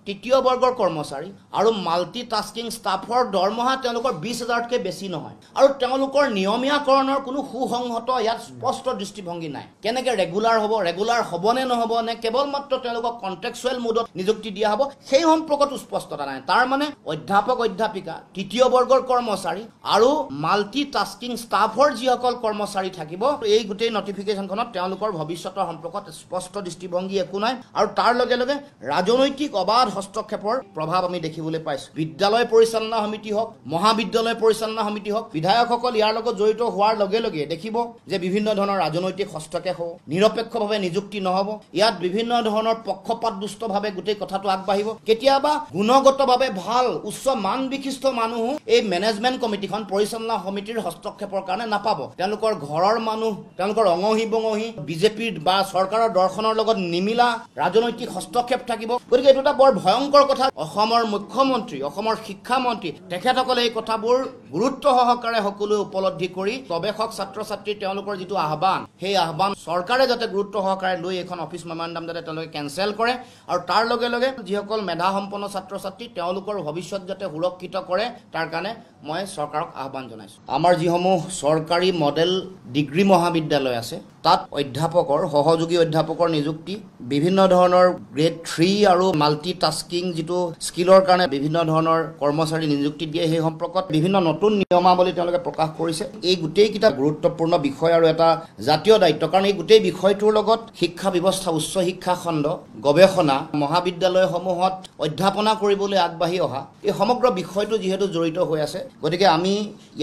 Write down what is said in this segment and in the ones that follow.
তৃতীয় বৰ্গৰ কৰ্মচাৰী আৰু মাল্টি টাস্কিং ষ্টাফৰ দৰমহা তেওঁলোকৰ 20,000তকৈ বেছি নহয় আৰু তেওঁলোকৰ নিয়মীয়াকৰণৰ কোনো সুসংহত ইয়াত স্পষ্ট দৃষ্টিভংগী নাই কেনেকৈ ৰেগুলাৰ হ'বনে নহ'ব নে কেৱল মাত্ৰ তেওঁলোকক কণ্ট্ৰেকচুৱেল মুডত নিযুক্তি দিয়া হ'ব সেই সম্পৰ্কতো স্পষ্টতা নাই তাৰ মানে অধ্যাপক অধ্যাপিকা তৃতীয় বৰ্গৰ কৰ্মচাৰী আৰু মাল্টি টাস্কিং ষ্টাফৰ যিসকল কৰ্মচাৰী থাকিব এই গোটেই নটিফিকেশ্যনখনত তেওঁলোকৰ ভৱিষ্যতৰ সম্পৰ্কত স্পষ্ট দৃষ্টিভংগী একো নাই আৰু তাৰ লগে লগে ৰাজনৈতিক অবাধ হস্তক্ষেপৰ প্ৰভাৱ আমি দেখিবলৈ পাইছোঁ বিদ্যালয় পৰিচালনা সমিতি হওক মহাবিদ্যালয় পৰিচালনা সমিতি হওক বিধায়কসকল ইয়াৰ লগত জড়িত হোৱাৰ লগে লগে দেখিব যে বিভিন্ন ধৰণৰ ৰাজনৈতিক হস্তক্ষেপ হ'ব নিৰপেক্ষভাৱে নিযুক্তি নহ'ব ইয়াত বিভিন্ন ধৰণৰ পক্ষপাতদুষ্টভাৱে গোটেই কথাটো আগবাঢ়িব কেতিয়াবা গুণগতভাৱে ভাল উচ্চ মান বিশিষ্ট মানুহো এই মেনেজমেণ্ট কমিটিখন পৰিচালনা সমিতিৰ হস্তক্ষেপৰ কাৰণে নাপাব তেওঁলোকৰ ঘৰৰ মানুহ তেওঁলোকৰ অঙহী বঙহী বিজেপিৰ বা চৰকাৰৰ দৰ্শনৰ লগত নিমিলা ৰাজনৈতিক হস্তক্ষেপ থাকিব গতিকে এইটো এটা বৰ ভয়ংকৰ কথা অসমৰ মুখ্যমন্ত্ৰী অসমৰ শিক্ষামন্ত্ৰী তেখেতসকলে এই কথাবোৰ গুৰুত্ব সহকাৰে সকলোৱে উপলব্ধি কৰি গৱেষক ছাত্ৰ ছাত্ৰী তেওঁলোকৰ যিটো আহ্বান সেই আহ্বান চৰকাৰে যাতে গুৰুত্ব সহকাৰে লৈ এখন অফিচ মেমৰেণ্ডাম যাতে তেওঁলোকে কেঞ্চেল কৰে আৰু তাৰ লগে লগে যিসকল মেধাসম্পন্ন ছাত্ৰ ছাত্ৰী তেওঁলোকৰ ভৱিষ্যত যাতে সুৰক্ষিত কৰে তাৰ কাৰণে মই চৰকাৰক আহ্বান জনাইছোঁ আমাৰ যিসমূহ চৰকাৰী মডেল ডিগ্ৰী মহাবিদ্যালয় আছে তাত অধ্যাপকৰ সহযোগী অধ্যাপকৰ নিযুক্তি বিভিন্ন ধৰণৰ গ্ৰেড 3 আৰু মাল্টি টাস্কিং যিটো স্কিলৰ কাৰণে বিভিন্ন ধৰণৰ কৰ্মচাৰী নিযুক্তি দিয়ে সেই সম্পৰ্কত বিভিন্ন নতুন নিয়মাৱলী তেওঁলোকে প্ৰকাশ কৰিছে এই গোটেইকেইটা গুৰুত্বপূৰ্ণ বিষয় আৰু এটা জাতীয় দায়িত্ব কাৰণ এই গোটেই বিষয়টোৰ লগত শিক্ষা ব্যৱস্থা উচ্চ শিক্ষা খণ্ড গৱেষণা মহাবিদ্যালয়সমূহত অধ্যাপনা কৰিবলৈ আগবাঢ়ি অহা এই সমগ্ৰ বিষয়টো যিহেতু জড়িত হৈ আছে গতিকে আমি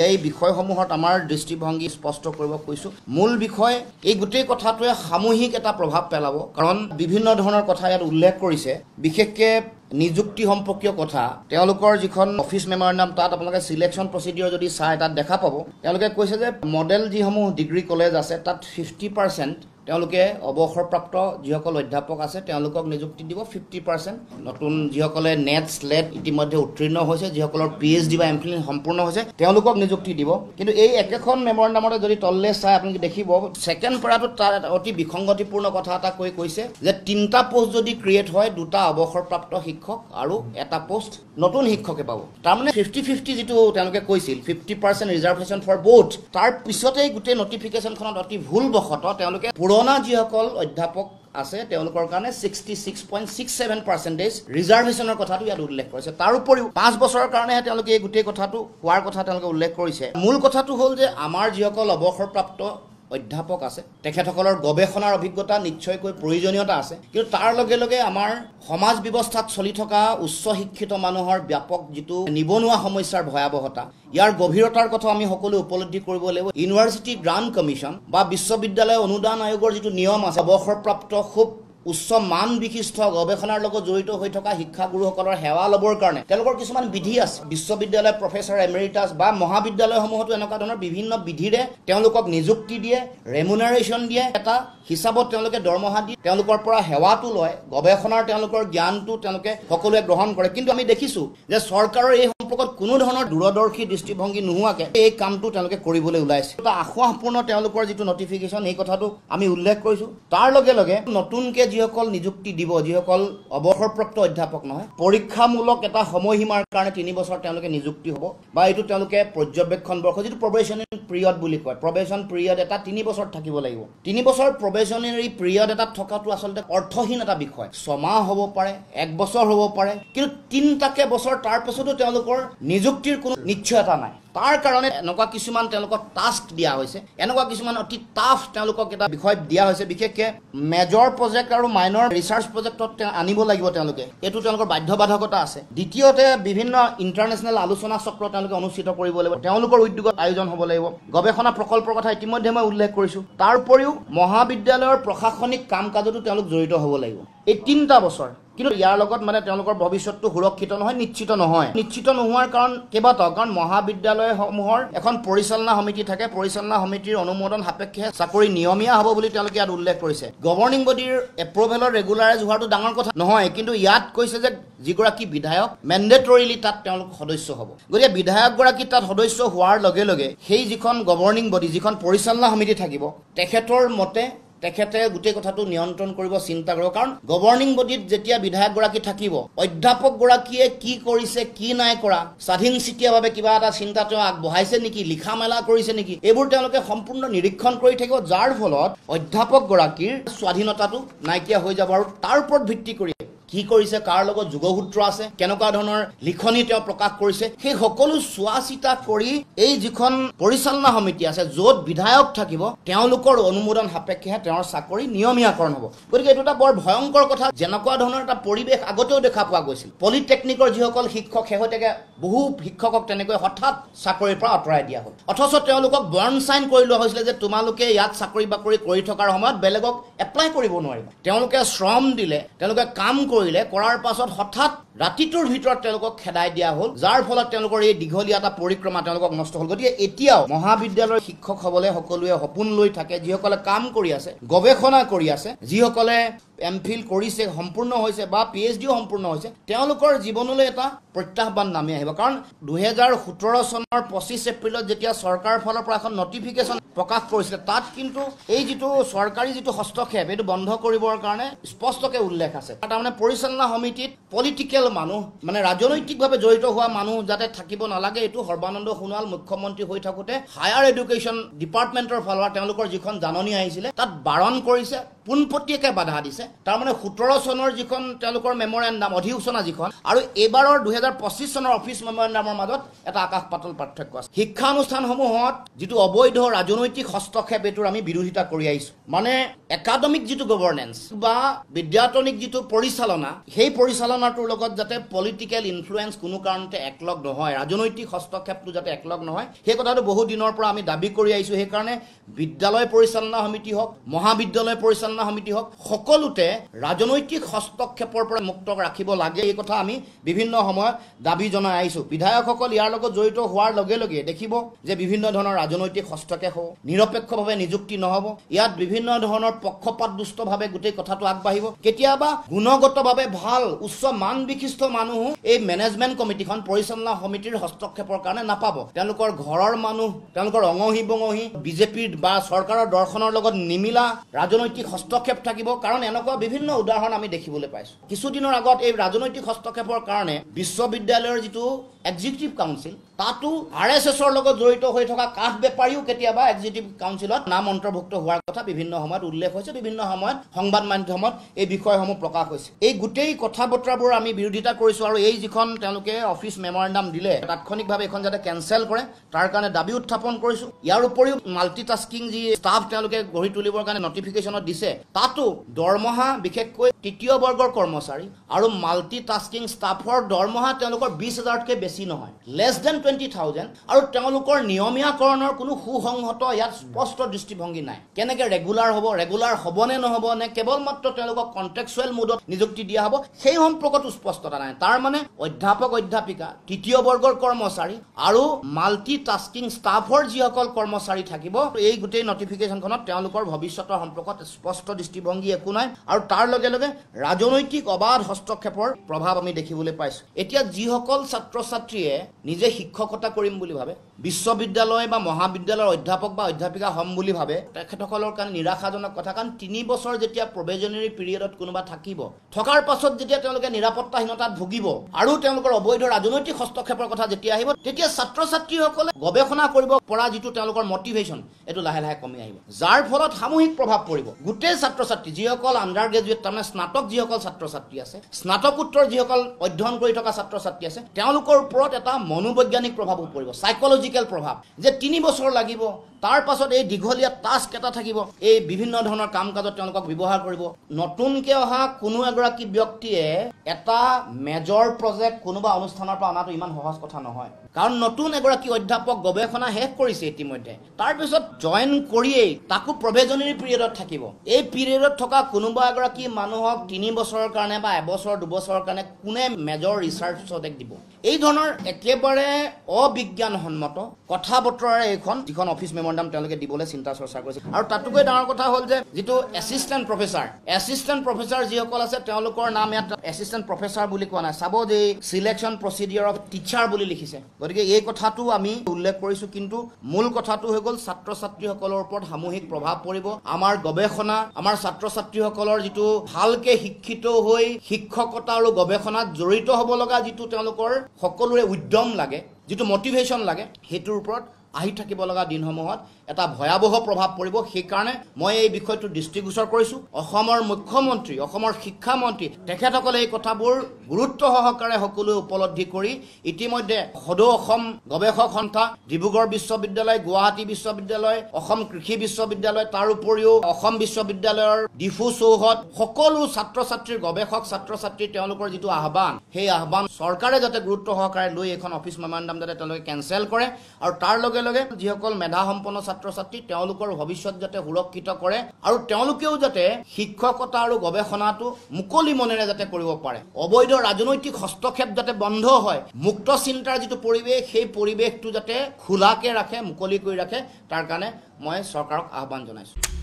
এই বিষয়সমূহত আমাৰ দৃষ্টিভংগী স্পষ্ট কৰিব কৈছোঁ মূল বিষয় এই গোটেই কথাটোৱে সামূহিক এটা প্ৰভাৱ পেলাব কাৰণ বিভিন্ন ধৰণৰ কথা ইয়াত উল্লেখ কৰিছে বিশেষকৈ নিযুক্তি সম্পৰ্কীয় কথা তেওঁলোকৰ যিখন অফিচ মেমৰেণ্ডাম তাত আপোনালোকে সিলেকশ্যন প্ৰচিডিউৰ যদি চাই তাত দেখা পাব তেওঁলোকে কৈছে যে মডেল যিসমূহ ডিগ্ৰী কলেজ আছে তাত 50% তেওঁলোকে অৱসৰপ্ৰাপ্ত যিসকল অধ্যাপক আছে তেওঁলোকক নিযুক্তি দিব 50% নতুন যিসকলে নেট স্লেট ইতিমধ্যে উত্তীৰ্ণ হৈছে যিসকলৰ PhD বা MPhil সম্পূৰ্ণ হৈছে তেওঁলোকক নিযুক্তি দিব কিন্তু এই একেখন মেমৰেণ্ডামতে যদি তললে চাই আপুনি দেখিব সেকেন্ড পেৰাটোত তাৰ অতি বিসংগতিপূৰ্ণ কথা এটা কৈছে যে 3টা পোষ্ট যদি ক্ৰিয়েট হয় 2টা অৱসৰপ্ৰাপ্ত শিক্ষক আৰু এটা পোষ্ট নতুন শিক্ষকে পাব তাৰমানে 50-50 যিটো তেওঁলোকে কৈছিল 50% ৰিজাৰ্ভেশ্যন ফৰ বোথ তাৰ পিছতেই গোটেই নটিফিকেশ্যনখনত অতি ভুলবশত তেওঁলোকে পুৰণা যিসকল অধ্যাপক আছে তেওঁলোকৰ কাৰণে 66.67% ৰিজাৰ্ভেশ্যনৰ কথাটো ইয়াত উল্লেখ কৰিছে তাৰ উপৰিও 5 বছৰৰ কাৰণে তেওঁলোকে এই গোটেই কথাটো হোৱাৰ কথা তেওঁলোকে উল্লেখ কৰিছে মূল কথাটো হ'ল যে আমাৰ যিসকল অৱসৰপ্ৰাপ্ত অধ্যাপক আছে তেখেতসকলৰ গৱেষণাৰ অভিজ্ঞতা নিশ্চয়কৈ প্ৰয়োজনীয়তা আছে কিন্তু তাৰ লগে লগে আমাৰ সমাজ ব্যৱস্থাত চলি থকা উচ্চ শিক্ষিত মানুহৰ ব্যাপক যিটো নিবনুৱা সমস্যাৰ ভয়াৱহতা ইয়াৰ গভীৰতাৰ কথা আমি সকলো উপলব্ধি কৰিব লাগিব ইউনিভাৰ্চিটি গ্ৰাণ্ট কমিশ্যন বা বিশ্ববিদ্যালয় অনুদান আয়োগৰ যিটো নিয়ম আছে অৱসৰপ্ৰাপ্ত খুব উচ্চ মান বিশিষ্ট গৱেষণাৰ লগত জড়িত হৈ থকা শিক্ষাগুৰুসকলৰ সেৱা ল'বৰ কাৰণে তেওঁলোকৰ কিছুমান বিধি আছে বিশ্ববিদ্যালয় প্ৰফেচৰ এমেৰিটাছ বা মহাবিদ্যালয়সমূহতো এনেকুৱা ধৰণৰ বিভিন্ন বিধিৰে তেওঁলোকক নিযুক্তি দিয়ে ৰেমুনাৰেশ্যন দিয়ে এটা হিচাপত তেওঁলোকে দৰমহা দি তেওঁলোকৰ পৰা সেৱাটো লয় গৱেষণাৰ তেওঁলোকৰ জ্ঞানটো তেওঁলোকে সকলোৱে গ্ৰহণ কৰে কিন্তু আমি দেখিছোঁ যে চৰকাৰৰ এই সম্পৰ্কত কোনো ধৰণৰ দূৰদৰ্শী দৃষ্টিভংগী নোহোৱাকৈ এই কামটো তেওঁলোকে কৰিবলৈ ওলাইছে এটা আশাপূৰ্ণ তেওঁলোকৰ যিটো নটিফিকেশ্যন এই কথাটো আমি উল্লেখ কৰিছোঁ তাৰ লগে লগে নতুনকৈ যিসকল নিযুক্তি দিব যিসকল অৱসৰপ্ৰাপ্ত অধ্যাপক নহয় পৰীক্ষামূলক এটা সময়সীমাৰ কাৰণে 3 বছৰ তেওঁলোকে নিযুক্তি হ'ব বা এইটো তেওঁলোকে পৰ্যবেক্ষণ বৰ্ষ যিটো প্ৰবেশনাৰী পিৰিয়ড বুলি কয় প্ৰবেশন পিৰিয়ড এটা 3 বছৰ থাকিব লাগিব 3 বছৰ প্ৰবেশনাৰী পিৰিয়ড এটা থকাটো আচলতে অৰ্থহীন এটা বিষয় 6 মাহ হ'ব পাৰে 1 বছৰ হ'ব পাৰে কিন্তু 3টাকে বছৰ তাৰ পিছতো তেওঁলোকৰ নিযুক্তিৰ কোনো নিশ্চয়তা নাই তাৰ কাৰণে এনেকুৱা কিছুমান তেওঁলোকক টাস্ক দিয়া হৈছে এনেকুৱা কিছুমান অতি টাফ তেওঁলোকক এটা বিষয় দিয়া হৈছে বিশেষকৈ মেজৰ প্ৰজেক্ট আৰু মাইনৰ ৰিচাৰ্চ প্ৰজেক্টত আনিব লাগিব তেওঁলোকে এইটো তেওঁলোকৰ বাধ্যবাধকতা আছে দ্বিতীয়তে বিভিন্ন ইণ্টাৰনেশ্যনেল আলোচনা চক্ৰ তেওঁলোকে অনুষ্ঠিত কৰিব লাগিব তেওঁলোকৰ উদ্যোগত আয়োজন হ'ব লাগিব গৱেষণা প্ৰকল্পৰ কথা ইতিমধ্যে মই উল্লেখ কৰিছোঁ তাৰ উপৰিও মহাবিদ্যালয়ৰ প্ৰশাসনিক কাম কাজতো তেওঁলোক জড়িত হ'ব লাগিব এই 3টা বছৰ কিন্তু ইয়াৰ লগত মানে তেওঁলোকৰ ভৱিষ্যতটো সুৰক্ষিত নহয় নিশ্চিত নোহোৱাৰ কাৰণ কেইবাটাও কাৰণ মহাবিদ্যালয়সমূহৰ এখন পৰিচালনা সমিতি থাকে পৰিচালনা সমিতিৰ অনুমোদন সাপেক্ষে চাকৰি নিয়মীয়া হ'ব বুলি তেওঁলোকে ইয়াত উল্লেখ কৰিছে গভৰ্ণিং বডিৰ এপ্ৰুভেলৰ ৰেগুলাৰাইজ হোৱাটো ডাঙৰ কথা নহয় কিন্তু ইয়াত কৈছে যে যিগৰাকী বিধায়ক মেণ্ডেটৰিলি তাত তেওঁলোক সদস্য হ'ব গতিকে বিধায়কগৰাকী তাত সদস্য হোৱাৰ লগে লগে সেই যিখন গভৰ্ণিং বডি যিখন পৰিচালনা সমিতি থাকিব তেখেতৰ মতে তেখেতে গোটেই কথাটো নিয়ন্ত্ৰণ কৰিব চিন্তা কৰিব কাৰণ গভৰ্ণিং বডিত যেতিয়া বিধায়কগৰাকী থাকিব অধ্যাপকগৰাকীয়ে কি কৰিছে কি নাই কৰা স্বাধীন চিতিয়াভাৱে কিবা এটা চিন্তা তেওঁ আগবঢ়াইছে নেকি লিখা মেলা কৰিছে নেকি এইবোৰ তেওঁলোকে সম্পূৰ্ণ নিৰীক্ষণ কৰি থাকিব যাৰ ফলত অধ্যাপকগৰাকীৰ স্বাধীনতাটো নাইকিয়া হৈ যাব আৰু তাৰ ওপৰত ভিত্তি কৰি কি কৰিছে কাৰ লগত যোগসূত্ৰ আছে কেনেকুৱা ধৰণৰ লিখনি তেওঁ প্ৰকাশ কৰিছে সেই সকলো চোৱা চিতা কৰি এই যিখন পৰিচালনা সমিতি আছে য'ত বিধায়ক থাকিব তেওঁলোকৰ অনুমোদন সাপেক্ষেহে তেওঁৰ চাকৰি নিয়মীয়াকৰণ হ'ব গতিকে এইটো এটা বৰ ভয়ংকৰ কথা যেনেকুৱা ধৰণৰ এটা পৰিৱেশ আগতেও দেখা পোৱা গৈছিল পলিটেকনিকৰ যিসকল শিক্ষক শেহতীয়াকৈ বহু শিক্ষকক তেনেকৈ হঠাৎ চাকৰিৰ পৰা আঁতৰাই দিয়া হ'ল অথচ তেওঁলোকক বৰ্ণ চাইন কৰি লোৱা হৈছিলে যে তোমালোকে ইয়াত চাকৰি বাকৰি কৰি থকাৰ সময়ত বেলেগক এপ্লাই কৰিব নোৱাৰিবা তেওঁলোকে শ্ৰম দিলে তেওঁলোকে কাম কৰিলে কৰাৰ পাছত হঠাৎ ৰাতিটোৰ ভিতৰত তেওঁলোকক খেদাই দিয়া হ'ল যাৰ ফলত তেওঁলোকৰ এই দীঘলীয়া এটা পৰিক্ৰমা তেওঁলোকক নষ্ট হ'ল গতিকে এতিয়াও মহাবিদ্যালয়ৰ শিক্ষক হ'বলৈ সকলোৱে সপোন লৈ থাকে যিসকলে কাম কৰি আছে গৱেষণা কৰি আছে যিসকলে এমফিল কৰিছে সম্পূৰ্ণ হৈছে বা পিএইচডিও সম্পূৰ্ণ হৈছে তেওঁলোকৰ জীৱনলৈ এটা প্ৰত্যাহ্বান নামি আহিব কাৰণ 2017 চনৰ 25 এপ্ৰিলত যেতিয়া চৰকাৰৰ ফালৰ পৰা এখন নটিফিকেশ্যন প্ৰকাশ কৰিছিলে তাত কিন্তু এই যিটো চৰকাৰী যিটো হস্তক্ষেপ এইটো বন্ধ কৰিবৰ কাৰণে স্পষ্টকৈ উল্লেখ আছে তাৰমানে পৰিচালনা সমিতিত পলিটিকেল মানুহ মানে ৰাজনৈতিকভাৱে জড়িত হোৱা মানুহ যাতে থাকিব নালাগে এইটো সৰ্বানন্দ সোণোৱাল মুখ্যমন্ত্ৰী হৈ থাকোঁতে হায়াৰ এডুকেশ্যন ডিপাৰ্টমেণ্টৰ ফালৰ তেওঁলোকৰ যিখন জাননী আহিছিলে তাত বাৰণ কৰিছে পোনপটীয়াকৈ বাধা দিছে তাৰমানে 17 চনৰ যিখন তেওঁলোকৰ মেমৰেণ্ডাম অধিসূচনা যিখন আৰু এইবাৰৰ 2025 চনৰ অফিচ মেমৰেণ্ডামৰ মাজত এটা আকাশ পাতল পাৰ্থক্য আছে শিক্ষানুষ্ঠানসমূহত যিটো অবৈধ ৰাজনৈতিক হস্তক্ষেপ এইটোৰ আমি বিৰোধিতা কৰি আহিছোঁ মানে একাডেমিক যিটো গভৰ্নেন্স বা বিদ্যায়তনিক যিটো পৰিচালনা সেই পৰিচালনাটোৰ লগত যাতে পলিটিকেল ইনফ্লুৱেঞ্চ কোনো কাৰণতে একলগ নহয় ৰাজনৈতিক হস্তক্ষেপটো যাতে একলগ নহয় সেই কথাটো বহু দিনৰ পৰা আমি দাবী কৰি আহিছোঁ সেইকাৰণে বিদ্যালয় পৰিচালনা সমিতি হওক মহাবিদ্যালয় পৰিচালনা সমিতি হওক সকলোতে ৰাজনৈতিক হস্তক্ষেপৰ পৰা মুক্ত ৰাখিব লাগে এই কথা আমি বিভিন্ন সময়ত দাবী জনাই আহিছোঁ বিধায়কসকল ইয়াৰ লগত জড়িত হোৱাৰ লগে লগে দেখিব যে বিভিন্ন ধৰণৰ ৰাজনৈতিক হস্তক্ষেপ হ'ব নিৰপেক্ষভাৱে নিযুক্তি নহ'ব ইয়াত বিভিন্ন ধৰণৰ পক্ষপাতদুষ্টভাৱে গোটেই কথাটো আগবাঢ়িব কেতিয়াবা গুণগতভাৱে ভাল উচ্চ মান বিশিষ্ট মানুহো এই মেনেজমেণ্ট কমিটিখন পৰিচালনা সমিতিৰ হস্তক্ষেপৰ কাৰণে নাপাব তেওঁলোকৰ ঘৰৰ মানুহ তেওঁলোকৰ অঙহী বঙহী বিজেপিৰ বা চৰকাৰৰ দৰ্শনৰ লগত নিমিলা ৰাজনৈতিক হস্তক্ষেপ থাকিব কাৰণ এনেকুৱা বিভিন্ন উদাহৰণ আমি দেখিবলৈ পাইছোঁ কিছুদিনৰ আগত এই ৰাজনৈতিক হস্তক্ষেপৰ কাৰণে বিশ্ববিদ্যালয়ৰ যিটো এক্সিকিউটিভ কাউন্সিল তাতো RSSৰ লগত জড়িত হৈ থকা কাঠ বেপাৰীও কেতিয়াবা এক্সিকিউটিভ কাউন্সিলত নাম অন্তৰ্ভুক্ত হোৱাৰ কথা বিভিন্ন সময়ত উল্লেখ হৈছে বিভিন্ন সময়ত সংবাদ মাধ্যমত এই বিষয়সমূহ প্ৰকাশ হৈছে এই গোটেই কথা বতৰাবোৰ আমি বিৰোধিতা কৰিছোঁ আৰু এই যিখন তেওঁলোকে অফিচ মেমৰেণ্ডাম দিলে তাৎক্ষণিকভাৱে এখন যাতে কেনচেল কৰে তাৰ কাৰণে দাবী উত্থাপন কৰিছোঁ ইয়াৰ উপৰিও মাল্টিটাস্কিং যি ষ্টাফ তেওঁলোকে গঢ়ি তুলিবৰ কাৰণে নটিফিকেশ্যনত দিছে তাতো দৰমহা বিশেষকৈ তৃতীয় বৰ্গৰ কৰ্মচাৰী আৰু মাল্টিটাস্কিং ষ্টাফৰ দৰমহা তেওঁলোকৰ 20,000তকৈ বেছি নহয় লেছ দেন 20,000 আৰু তেওঁলোকৰ নিয়মীয়াকৰণৰ কোনো সুসংহত ইয়াত স্পষ্ট দৃষ্টিভংগী নাই কেনেকৈ ৰেগুলাৰ হ'ব নে নহ'ব নে কেৱল মাত্ৰ তেওঁলোকক কণ্ট্ৰেকচুৱেল মুডত নিযুক্তি দিয়া হ'ব সেই সম্পৰ্কতো স্পষ্টতা নাই তাৰ মানে অধ্যাপক অধ্যাপিকা তৃতীয় বৰ্গৰ কৰ্মচাৰী আৰু মাল্টিটাস্কিং ষ্টাফৰ যিসকল কৰ্মচাৰী থাকিব এই গোটেই নটিফিকেশ্যনখনত তেওঁলোকৰ ভৱিষ্যতৰ সম্পৰ্কত স্পষ্ট দৃষ্টিভংগী একো নাই আৰু তাৰ লগে লগে ৰাজনৈতিক অবাধ হস্তক্ষেপৰ প্ৰভাৱ আমি দেখিবলৈ পাইছোঁ এতিয়া যিসকল ছাত্ৰ ছাত্ৰীয়ে নিজে শিক্ষকতা কৰিম বুলি ভাবে বিশ্ববিদ্যালয় বা মহাবিদ্যালয়ৰ অধ্যাপক বা অধ্যাপিকা হ'ম বুলি ভাবে তেখেতসকলৰ কাৰণে নিৰাশাজনক কথা কাৰণ 3 বছৰ যেতিয়া প্ৰবেজনাৰী পিৰিয়ডত কোনোবা থাকিব থকাৰ পাছত যেতিয়া তেওঁলোকে নিৰাপত্তাহীনতাত ভুগিব আৰু তেওঁলোকৰ অবৈধ ৰাজনৈতিক হস্তক্ষেপৰ কথা যেতিয়া আহিব তেতিয়া ছাত্ৰ ছাত্ৰীসকলে গৱেষণা কৰিব পৰা যিটো তেওঁলোকৰ মটিভেশ্যন এইটো লাহে লাহে কমি আহিব যাৰ ফলত সামূহিক প্ৰভাৱ পৰিব গোটেই ছাত্ৰ ছাত্ৰী যিসকল আণ্ডাৰ গ্ৰেজুৱেট তাৰমানে স্নাতক যিসকল ছাত্ৰ ছাত্ৰী আছে স্নাতকোত্তৰ যিসকল অধ্যয়ন কৰি থকা ছাত্ৰ ছাত্ৰী আছে তেওঁলোকৰ ওপৰত এটা মনোবৈজ্ঞানিক প্ৰভাৱ পৰিব সাইকোলজিকেল প্ৰভাৱ যে 3 বছৰ লাগিব তাৰ পাছত এই দীঘলীয়া টাস্ক এটা থাকিব এই বিভিন্ন ধৰণৰ কাম কাজত তেওঁলোকক ব্যৱহাৰ কৰিব নতুনকৈ অহা কোনো এগৰাকী ব্যক্তিয়ে এটা মেজৰ প্ৰজেক্ট কোনোবা অনুষ্ঠানৰ পৰা অনাটো ইমান সহজ কথা নহয় কাৰণ নতুন এগৰাকী অধ্যাপক গৱেষণা শেষ কৰিছে ইতিমধ্যে তাৰপিছত জইন কৰিয়েই তাকো প্ৰবেজনাৰী পিৰিয়ডত থাকিব এই পিৰিয়ডত থকা কোনোবা এগৰাকী মানুহক 3 বছৰৰ কাৰণে বা এবছৰ 2 বছৰৰ কাৰণে কোনে মেজৰ ৰিচাৰ্চ প্ৰজেক্ট দিব এই ধৰণৰ একেবাৰে অবিজ্ঞানসন্মত কথা বতৰাৰে এইখন যিখন অফিচ মেমৰেণ্ডাম তেওঁলোকে দিবলৈ চিন্তা চৰ্চা কৰিছে আৰু তাতোকৈ ডাঙৰ কথা হ'ল যে যিটো এছিষ্টেণ্ট প্ৰফেচাৰ যিসকল আছে তেওঁলোকৰ নাম ইয়াত এছিষ্টেণ্ট প্ৰফেচাৰ বুলি কোৱা নাই চাব যে চিলেকশ্যন প্ৰচিডিউৰ অফ টিচাৰ বুলি লিখিছে গতিকে এই কথাটো আমি উল্লেখ কৰিছোঁ কিন্তু মূল কথাটো হৈ গ'ল ছাত্ৰ ছাত্ৰীসকলৰ ওপৰত সামূহিক প্ৰভাৱ পৰিব আমাৰ গৱেষণা আমাৰ ছাত্ৰ ছাত্ৰীসকলৰ যিটো ভালকে শিক্ষিত হৈ শিক্ষকতা আৰু গৱেষণাত জড়িত হ'ব লগা যিটো তেওঁলোকৰ সকলোৰে উদ্যম লাগে যিটো মটিভেশ্যন লাগে সেইটোৰ ওপৰত আহি থাকিব লগা দিনসমূহত এটা ভয়াৱহ প্ৰভাৱ পৰিব সেইকাৰণে মই এই বিষয়টো দৃষ্টিগোচৰ কৰিছোঁ অসমৰ মুখ্যমন্ত্ৰী অসমৰ শিক্ষামন্ত্ৰী তেখেতসকলে এই কথাবোৰ গুৰুত্ব সহকাৰে সকলোৱে উপলব্ধি কৰি ইতিমধ্যে সদৌ অসম গৱেষক সন্থা ডিব্ৰুগড় বিশ্ববিদ্যালয় গুৱাহাটী বিশ্ববিদ্যালয় অসম কৃষি বিশ্ববিদ্যালয় তাৰ উপৰিও অসম বিশ্ববিদ্যালয়ৰ ডিফু চৌহদ সকলো ছাত্ৰ ছাত্ৰীৰ গৱেষক ছাত্ৰ ছাত্ৰীৰ তেওঁলোকৰ যিটো আহ্বান সেই আহ্বান চৰকাৰে যাতে গুৰুত্ব সহকাৰে লৈ এখন অফিচ মেমৰেণ্ডাম যাতে তেওঁলোকে কেঞ্চেল কৰে আৰু তাৰ লগে লগে যিসকল মেধাসম্পন্ন ছাত্ৰ ছাত্ৰী তেওঁলোকৰ ভৱিষ্যত যাতে সুৰক্ষিত কৰে আৰু তেওঁলোকেও যাতে শিক্ষকতা আৰু গৱেষণাটো মুকলি মনেৰে যাতে কৰিব পাৰে অবৈধ ৰাজনৈতিক হস্তক্ষেপ যাতে বন্ধ হয় মুক্ত চিন্তাৰ যিটো পৰিৱেশ সেই পৰিৱেশটো যাতে খোলাকে ৰাখে মুকলি কৰি ৰাখে তাৰ কাৰণে মই চৰকাৰক আহ্বান জনাইছোঁ